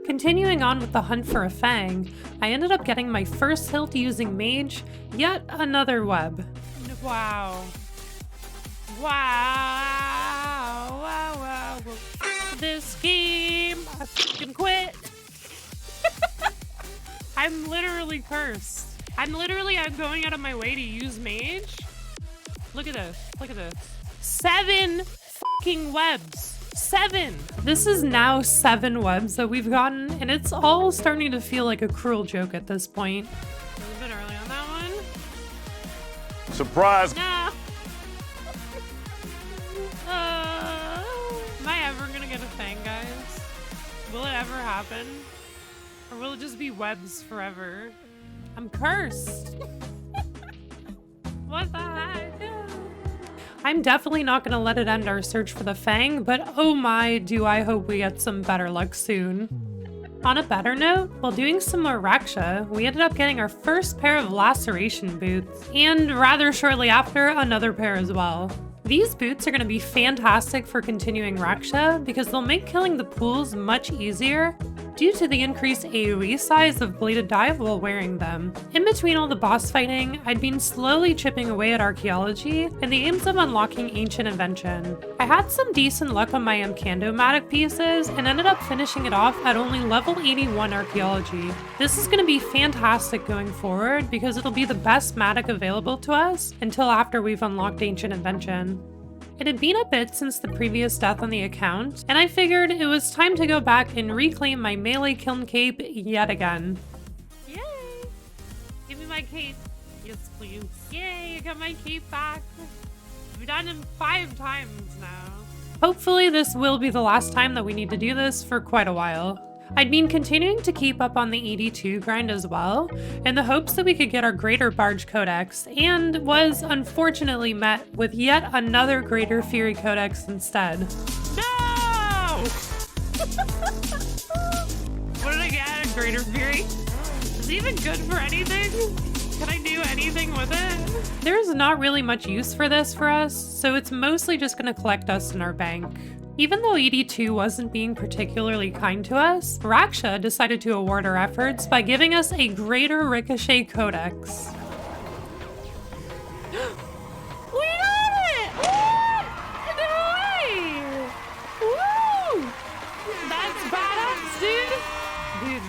Continuing on with the hunt for a Fang, I ended up getting my first hilt using Mage, yet another web. Wow. Wow. Wow, wow. This game, I fucking quit. I'm literally cursed. I'm going out of my way to use Mage. Look at this. Look at this. 7 fucking webs. 7! This is now 7 webs that we've gotten, and it's all starting to feel like a cruel joke at this point. A little bit early on that one. Surprise! No! Am I ever gonna get a Fang, guys? Will it ever happen? Or will it just be webs forever? I'm cursed! What the heck? I'm definitely not going to let it end our search for the Fang, but oh my, do I hope we get some better luck soon. On a better note, while doing some more Raksha, we ended up getting our first pair of laceration boots, and rather shortly after, another pair as well. These boots are going to be fantastic for continuing Raksha because they'll make killing the pools much easier due to the increased AoE size of bladed dive while wearing them. In between all the boss fighting, I'd been slowly chipping away at archaeology in the aims of unlocking ancient invention. I had some decent luck on my Amcandomatic pieces and ended up finishing it off at only level 81 archaeology. This is going to be fantastic going forward because it'll be the best Matic available to us until after we've unlocked ancient invention. It had been a bit since the previous death on the account, and I figured it was time to go back and reclaim my melee kiln cape yet again. Yay! Give me my cape. Yes, please. Yay, I got my cape back. I've done it 5 times now. Hopefully this will be the last time that we need to do this for quite a while. I'd been continuing to keep up on the 82 grind as well, in the hopes that we could get our Greater Barge Codex, and was unfortunately met with yet another Greater Fury Codex instead. No! What did I get? A Greater Fury? Is it even good for anything? Can I do anything with it? There's not really much use for this for us, so it's mostly just going to collect us in our bank. Even though 82 wasn't being particularly kind to us, Raksha decided to award our efforts by giving us a Greater Ricochet Codex. We got it! No way! Woo! That's badass, dude! Dude,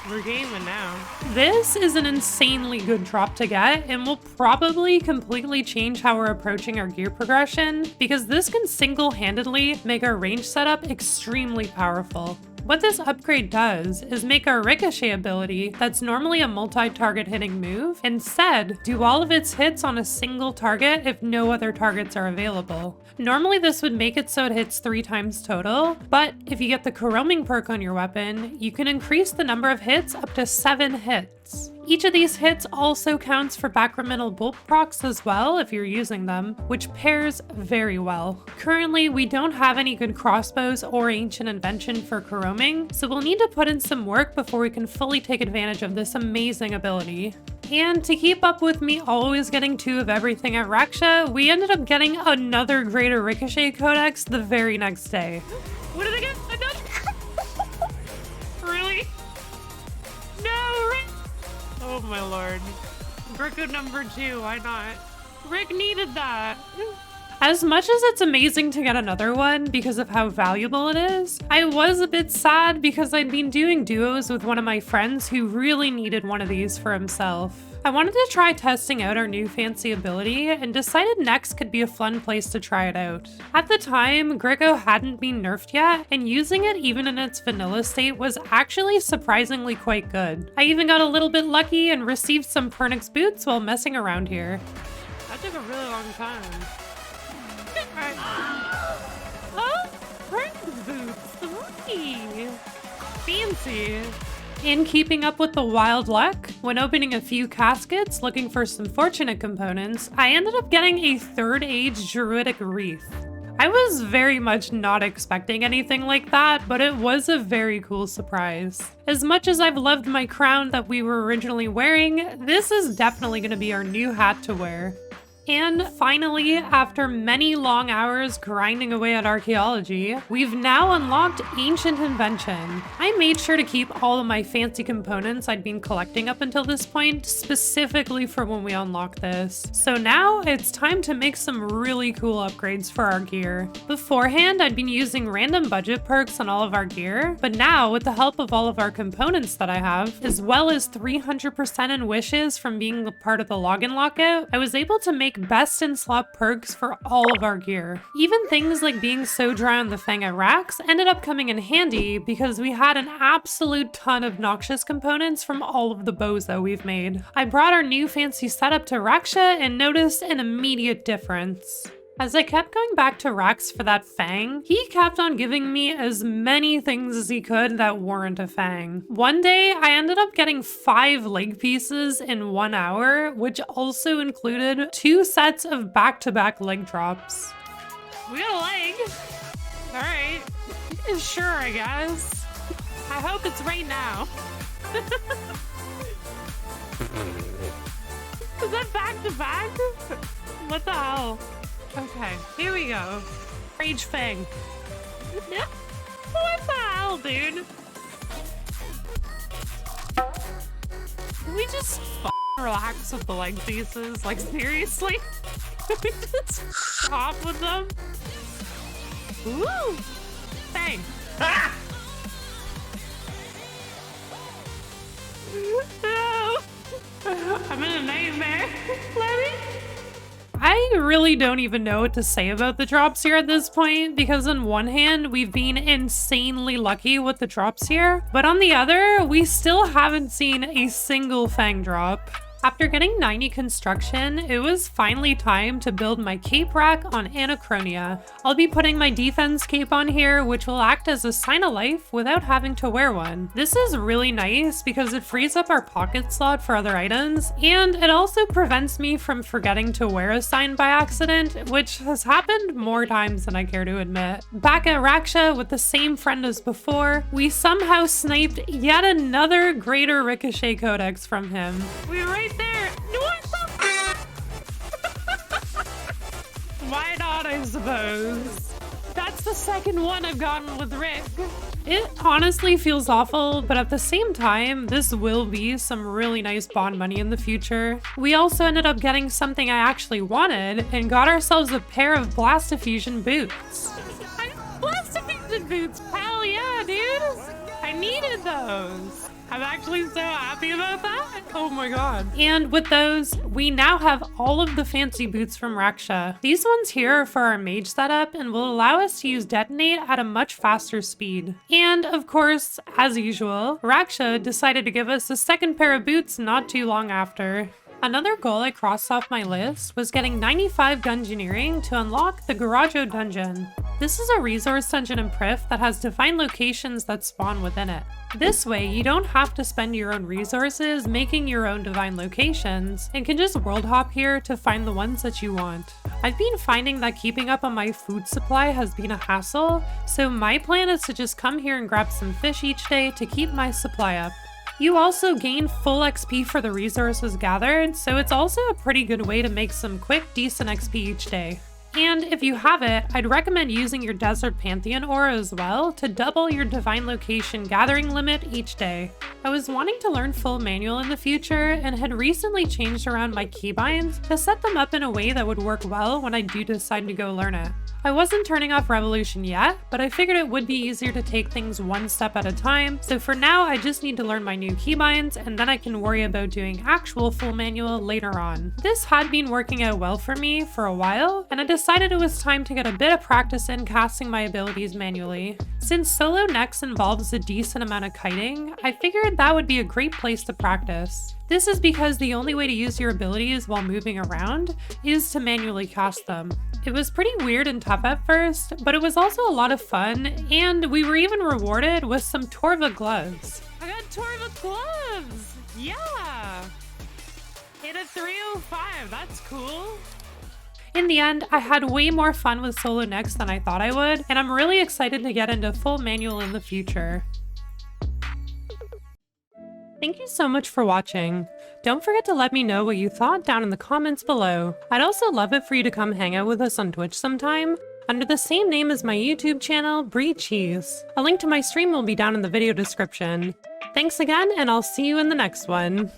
we're gaming now. This is an insanely good drop to get and will probably completely change how we're approaching our gear progression because this can single-handedly make our range setup extremely powerful. What this upgrade does is make our Ricochet ability, that's normally a multi-target hitting move, instead do all of its hits on a single target if no other targets are available. Normally this would make it so it hits 3 times total, but if you get the Coroming perk on your weapon, you can increase the number of hits up to 7 hits. Each of these hits also counts for Backramental Bolt procs as well if you're using them, which pairs very well. Currently, we don't have any good crossbows or ancient invention for Coroming, so we'll need to put in some work before we can fully take advantage of this amazing ability. And to keep up with me always getting 2 of everything at Raksha, we ended up getting another Greater Ricochet Codex the very next day. What did I get? Really? No, Rick! Oh my lord. Grico number 2, why not? Rick needed that. As much as it's amazing to get another one because of how valuable it is, I was a bit sad because I'd been doing duos with one of my friends who really needed one of these for himself. I wanted to try testing out our new fancy ability and decided next could be a fun place to try it out. At the time, Grico hadn't been nerfed yet, and using it even in its vanilla state was actually surprisingly quite good. I even got a little bit lucky and received some Pernix boots while messing around here. That took a really long time. Huh? Pernix boots! Ooh. Fancy! In keeping up with the wild luck, when opening a few caskets looking for some fortunate components, I ended up getting a 3rd Age Druidic Wreath. I was very much not expecting anything like that, but it was a very cool surprise. As much as I've loved my crown that we were originally wearing, this is definitely going to be our new hat to wear. And finally, after many long hours grinding away at archaeology, we've now unlocked Ancient Invention. I made sure to keep all of my fancy components I'd been collecting up until this point, specifically for when we unlock this. So now it's time to make some really cool upgrades for our gear. Beforehand, I'd been using random budget perks on all of our gear, but now with the help of all of our components that I have, as well as 300% in wishes from being a part of the login lockout, I was able to make best in slot perks for all of our gear. Even things like being so dry on the Fang at Rax ended up coming in handy because we had an absolute ton of noxious components from all of the bows that we've made. I brought our new fancy setup to Raksha and noticed an immediate difference. As I kept going back to Rax for that Fang, he kept on giving me as many things as he could that weren't a Fang. One day, I ended up getting 5 leg pieces in 1 hour, which also included 2 sets of back-to-back leg drops. We got a leg! Alright. Sure, I guess. I hope it's right now. Is that back-to-back? What the hell? Okay, here we go. Rage Fang. What the hell, dude? Can we just relax with the leg pieces? Like, seriously? Can we just stop with them? Ooh! Fang! Ah! No! I'm in a nightmare. Let me. I really don't even know what to say about the drops here at this point, because on one hand, we've been insanely lucky with the drops here, but on the other, we still haven't seen a single Fang drop. After getting 90 construction, it was finally time to build my cape rack on Anachronia. I'll be putting my defense cape on here, which will act as a sign of life without having to wear one. This is really nice because it frees up our pocket slot for other items, and it also prevents me from forgetting to wear a sign by accident, which has happened more times than I care to admit. Back at Raksha with the same friend as before, we somehow sniped yet another greater ricochet codex from him. We were right there. What the Why not, I suppose? That's the second one I've gotten with Rick. It honestly feels awful, but at the same time, this will be some really nice bond money in the future. We also ended up getting something I actually wanted and got ourselves a pair of Blast Diffusion boots. Blast Diffusion boots, hell yeah, dude! I needed those. I'm actually so happy about that. Oh my god. And with those, we now have all of the fancy boots from Raksha. These ones here are for our mage setup and will allow us to use detonate at a much faster speed. And of course, as usual, Raksha decided to give us a second pair of boots not too long after. Another goal I crossed off my list was getting 95 Gungeoneering to unlock the Garajo dungeon. This is a resource dungeon in Prif that has defined locations that spawn within it. This way, you don't have to spend your own resources making your own divine locations, and can just world hop here to find the ones that you want. I've been finding that keeping up on my food supply has been a hassle, so my plan is to just come here and grab some fish each day to keep my supply up. You also gain full XP for the resources gathered, so it's also a pretty good way to make some quick, decent XP each day. And if you have it, I'd recommend using your Desert Pantheon Aura as well to double your Divine Location gathering limit each day. I was wanting to learn full manual in the future and had recently changed around my keybinds to set them up in a way that would work well when I do decide to go learn it. I wasn't turning off Revolution yet, but I figured it would be easier to take things one step at a time, so for now I just need to learn my new keybinds and then I can worry about doing actual full manual later on. This had been working out well for me for a while, and I decided it was time to get a bit of practice in casting my abilities manually. Since solo next involves a decent amount of kiting, I figured that would be a great place to practice. This is because the only way to use your abilities while moving around is to manually cast them. It was pretty weird and tough at first, but it was also a lot of fun, and we were even rewarded with some Torva gloves. I got Torva gloves! Yeah! Hit a 305, that's cool. In the end, I had way more fun with solo next than I thought I would, and I'm really excited to get into full manual in the future. Thank you so much for watching. Don't forget to let me know what you thought down in the comments below. I'd also love it for you to come hang out with us on Twitch sometime, under the same name as my YouTube channel, BreaCheese. A link to my stream will be down in the video description. Thanks again, and I'll see you in the next one.